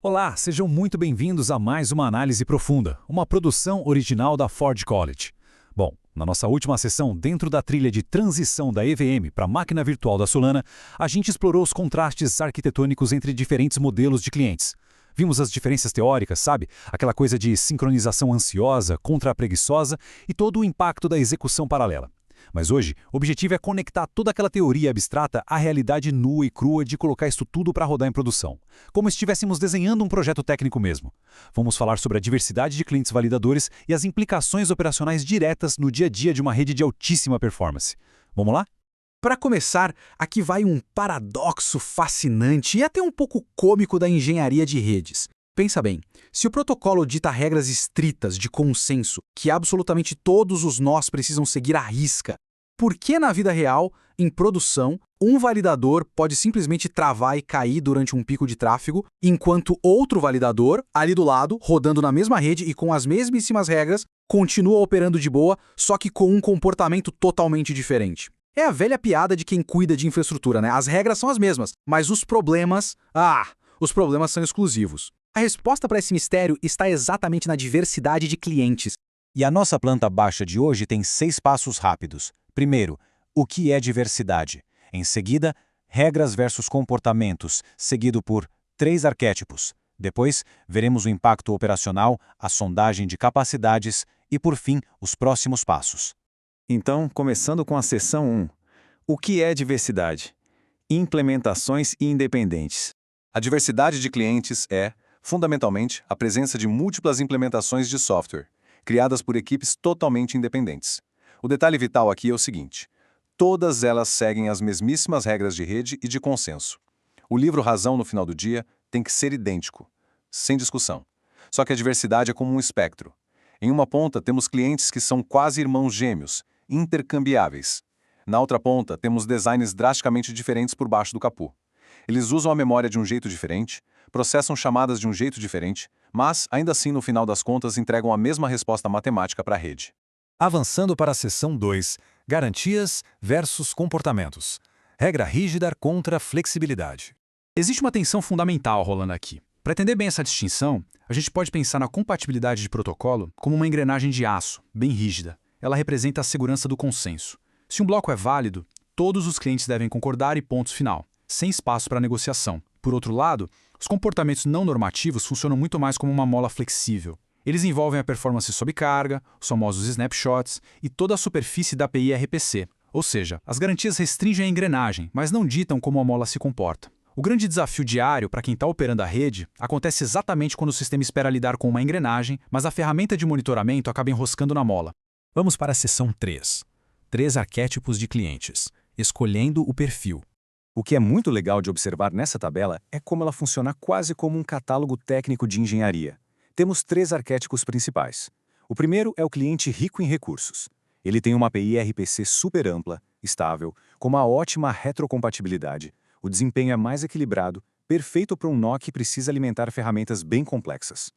Olá, sejam muito bem-vindos a mais uma Análise Profunda, uma produção original da Ford College. Bom, na nossa última sessão, dentro da trilha de transição da EVM para a máquina virtual da Solana, a gente explorou os contrastes arquitetônicos entre diferentes modelos de clientes. Vimos as diferenças teóricas, sabe? Aquela coisa de sincronização ansiosa contra a preguiçosa e todo o impacto da execução paralela. Mas hoje, o objetivo é conectar toda aquela teoria abstrata à realidade nua e crua de colocar isso tudo para rodar em produção, como se estivéssemos desenhando um projeto técnico mesmo. Vamos falar sobre a diversidade de clientes validadores e as implicações operacionais diretas no dia a dia de uma rede de altíssima performance. Vamos lá? Para começar, aqui vai um paradoxo fascinante e até um pouco cômico da engenharia de redes. Pensa bem, se o protocolo dita regras estritas de consenso, que absolutamente todos os nós precisam seguir à risca, por que na vida real, em produção, um validador pode simplesmente travar e cair durante um pico de tráfego, enquanto outro validador, ali do lado, rodando na mesma rede e com as mesmíssimas regras, continua operando de boa, só que com um comportamento totalmente diferente? É a velha piada de quem cuida de infraestrutura, né? As regras são as mesmas, mas os problemas são exclusivos. A resposta para esse mistério está exatamente na diversidade de clientes. E a nossa planta baixa de hoje tem 6 passos rápidos. Primeiro, o que é diversidade? Em seguida, regras versus comportamentos, seguido por 3 arquétipos. Depois, veremos o impacto operacional, a sondagem de capacidades e, por fim, os próximos passos. Então, começando com a seção 1. O que é diversidade? Implementações independentes. A diversidade de clientes é, fundamentalmente, a presença de múltiplas implementações de software, criadas por equipes totalmente independentes. O detalhe vital aqui é o seguinte: todas elas seguem as mesmíssimas regras de rede e de consenso. O livro razão no final do dia tem que ser idêntico, sem discussão. Só que a diversidade é como um espectro. Em uma ponta temos clientes que são quase irmãos gêmeos, intercambiáveis. Na outra ponta temos designs drasticamente diferentes por baixo do capô. Eles usam a memória de um jeito diferente, processam chamadas de um jeito diferente, mas, ainda assim, no final das contas, entregam a mesma resposta matemática para a rede. Avançando para a seção 2, garantias versus comportamentos. Regra rígida contra flexibilidade. Existe uma tensão fundamental rolando aqui. Para entender bem essa distinção, a gente pode pensar na compatibilidade de protocolo como uma engrenagem de aço, bem rígida. Ela representa a segurança do consenso. Se um bloco é válido, todos os clientes devem concordar e pontos final, sem espaço para negociação. Por outro lado, os comportamentos não normativos funcionam muito mais como uma mola flexível. Eles envolvem a performance sob carga, os famosos snapshots e toda a superfície da API RPC. Ou seja, as garantias restringem a engrenagem, mas não ditam como a mola se comporta. O grande desafio diário para quem está operando a rede acontece exatamente quando o sistema espera lidar com uma engrenagem, mas a ferramenta de monitoramento acaba enroscando na mola. Vamos para a seção 3. 3 arquétipos de clientes, escolhendo o perfil. O que é muito legal de observar nessa tabela é como ela funciona quase como um catálogo técnico de engenharia. Temos 3 arquétipos principais. O primeiro é o cliente rico em recursos. Ele tem uma API RPC super ampla, estável, com uma ótima retrocompatibilidade. O desempenho é mais equilibrado, perfeito para um nó que precisa alimentar ferramentas bem complexas.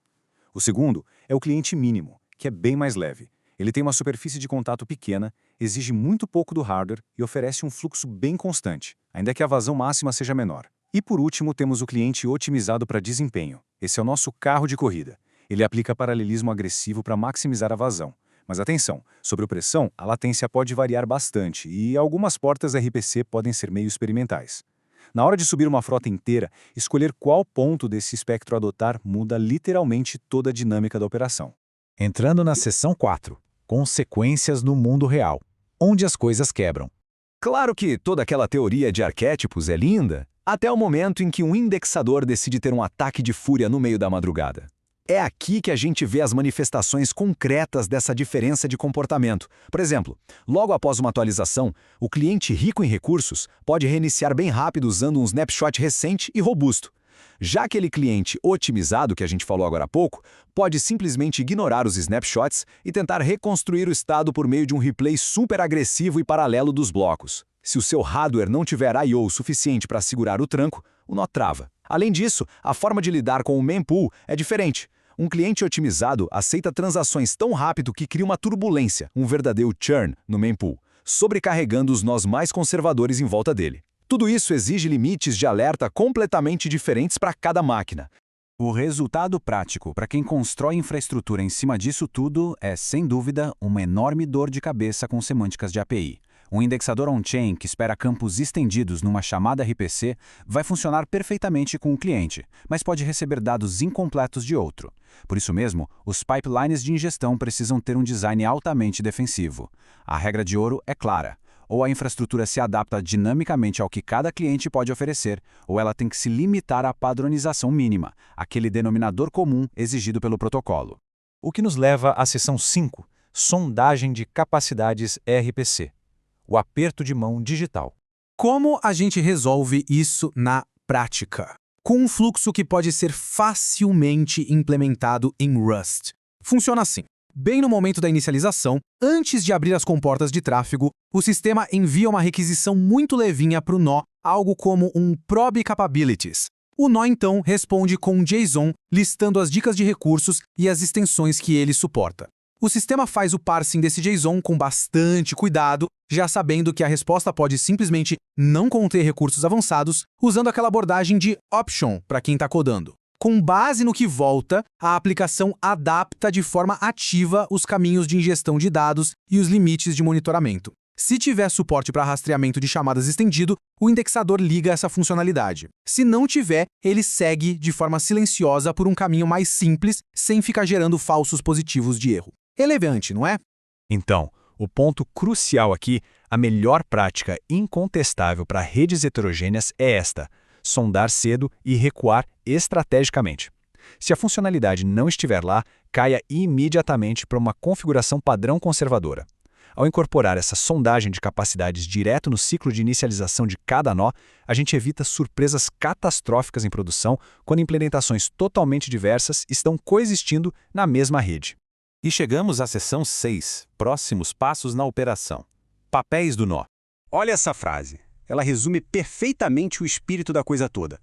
O segundo é o cliente mínimo, que é bem mais leve. Ele tem uma superfície de contato pequena, exige muito pouco do hardware e oferece um fluxo bem constante, ainda que a vazão máxima seja menor. E por último, temos o cliente otimizado para desempenho. Esse é o nosso carro de corrida. Ele aplica paralelismo agressivo para maximizar a vazão. Mas atenção, sobre pressão, a latência pode variar bastante e algumas portas RPC podem ser meio experimentais. Na hora de subir uma frota inteira, escolher qual ponto desse espectro adotar muda literalmente toda a dinâmica da operação. Entrando na seção 4. Consequências no mundo real, onde as coisas quebram. Claro que toda aquela teoria de arquétipos é linda, até o momento em que um indexador decide ter um ataque de fúria no meio da madrugada. É aqui que a gente vê as manifestações concretas dessa diferença de comportamento. Por exemplo, logo após uma atualização, o cliente rico em recursos pode reiniciar bem rápido usando um snapshot recente e robusto. Já aquele cliente otimizado que a gente falou agora há pouco, pode simplesmente ignorar os snapshots e tentar reconstruir o estado por meio de um replay super agressivo e paralelo dos blocos. Se o seu hardware não tiver I/O suficiente para segurar o tranco, o nó trava. Além disso, a forma de lidar com o mempool é diferente. Um cliente otimizado aceita transações tão rápido que cria uma turbulência, um verdadeiro churn no mempool, sobrecarregando os nós mais conservadores em volta dele. Tudo isso exige limites de alerta completamente diferentes para cada máquina. O resultado prático para quem constrói infraestrutura em cima disso tudo é, sem dúvida, uma enorme dor de cabeça com semânticas de API. Um indexador on-chain que espera campos estendidos numa chamada RPC vai funcionar perfeitamente com o cliente, mas pode receber dados incompletos de outro. Por isso mesmo, os pipelines de ingestão precisam ter um design altamente defensivo. A regra de ouro é clara. Ou a infraestrutura se adapta dinamicamente ao que cada cliente pode oferecer, ou ela tem que se limitar à padronização mínima, aquele denominador comum exigido pelo protocolo. O que nos leva à seção 5, sondagem de capacidades RPC. O aperto de mão digital. Como a gente resolve isso na prática? Com um fluxo que pode ser facilmente implementado em Rust. Funciona assim. Bem no momento da inicialização, antes de abrir as comportas de tráfego, o sistema envia uma requisição muito levinha para o nó, algo como um probe capabilities. O nó, então, responde com um JSON, listando as dicas de recursos e as extensões que ele suporta. O sistema faz o parsing desse JSON com bastante cuidado, já sabendo que a resposta pode simplesmente não conter recursos avançados, usando aquela abordagem de option para quem está codando. Com base no que volta, a aplicação adapta de forma ativa os caminhos de ingestão de dados e os limites de monitoramento. Se tiver suporte para rastreamento de chamadas estendido, o indexador liga essa funcionalidade. Se não tiver, ele segue de forma silenciosa por um caminho mais simples, sem ficar gerando falsos positivos de erro. Relevante, não é? Então, o ponto crucial aqui, a melhor prática incontestável para redes heterogêneas é esta: sondar cedo e recuar estrategicamente. Se a funcionalidade não estiver lá, caia imediatamente para uma configuração padrão conservadora. Ao incorporar essa sondagem de capacidades direto no ciclo de inicialização de cada nó, a gente evita surpresas catastróficas em produção quando implementações totalmente diversas estão coexistindo na mesma rede. E chegamos à seção 6, próximos passos na operação. Papéis do nó. Olha essa frase. Ela resume perfeitamente o espírito da coisa toda.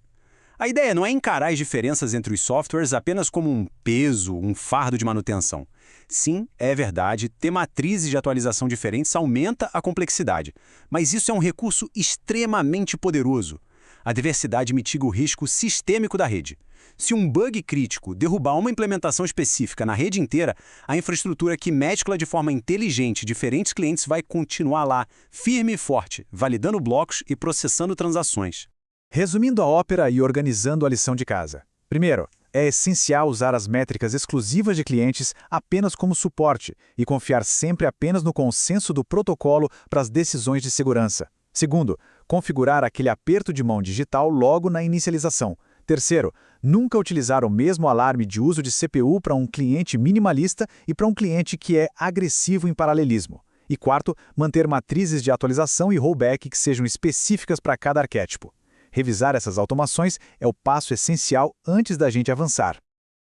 A ideia não é encarar as diferenças entre os softwares apenas como um peso, um fardo de manutenção. Sim, é verdade, ter matrizes de atualização diferentes aumenta a complexidade, mas isso é um recurso extremamente poderoso. A diversidade mitiga o risco sistêmico da rede. Se um bug crítico derrubar uma implementação específica na rede inteira, a infraestrutura que mescla de forma inteligente diferentes clientes vai continuar lá, firme e forte, validando blocos e processando transações. Resumindo a ópera e organizando a lição de casa. Primeiro, é essencial usar as métricas exclusivas de clientes apenas como suporte e confiar sempre apenas no consenso do protocolo para as decisões de segurança. Segundo, configurar aquele aperto de mão digital logo na inicialização. Terceiro, nunca utilizar o mesmo alarme de uso de CPU para um cliente minimalista e para um cliente que é agressivo em paralelismo. E quarto, manter matrizes de atualização e rollback que sejam específicas para cada arquétipo. Revisar essas automações é o passo essencial antes da gente avançar.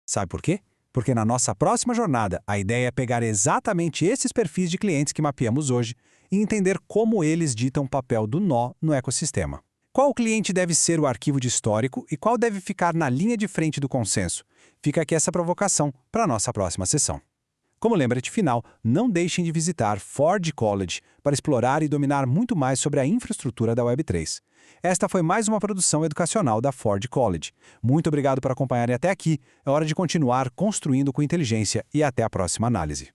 Sabe por quê? Porque na nossa próxima jornada, a ideia é pegar exatamente esses perfis de clientes que mapeamos hoje e entender como eles ditam o papel do nó no ecossistema. Qual cliente deve ser o arquivo de histórico e qual deve ficar na linha de frente do consenso? Fica aqui essa provocação para a nossa próxima sessão. Como lembrete final, não deixem de visitar Ford College para explorar e dominar muito mais sobre a infraestrutura da Web3. Esta foi mais uma produção educacional da Ford College. Muito obrigado por acompanharem até aqui. É hora de continuar construindo com inteligência e até a próxima análise.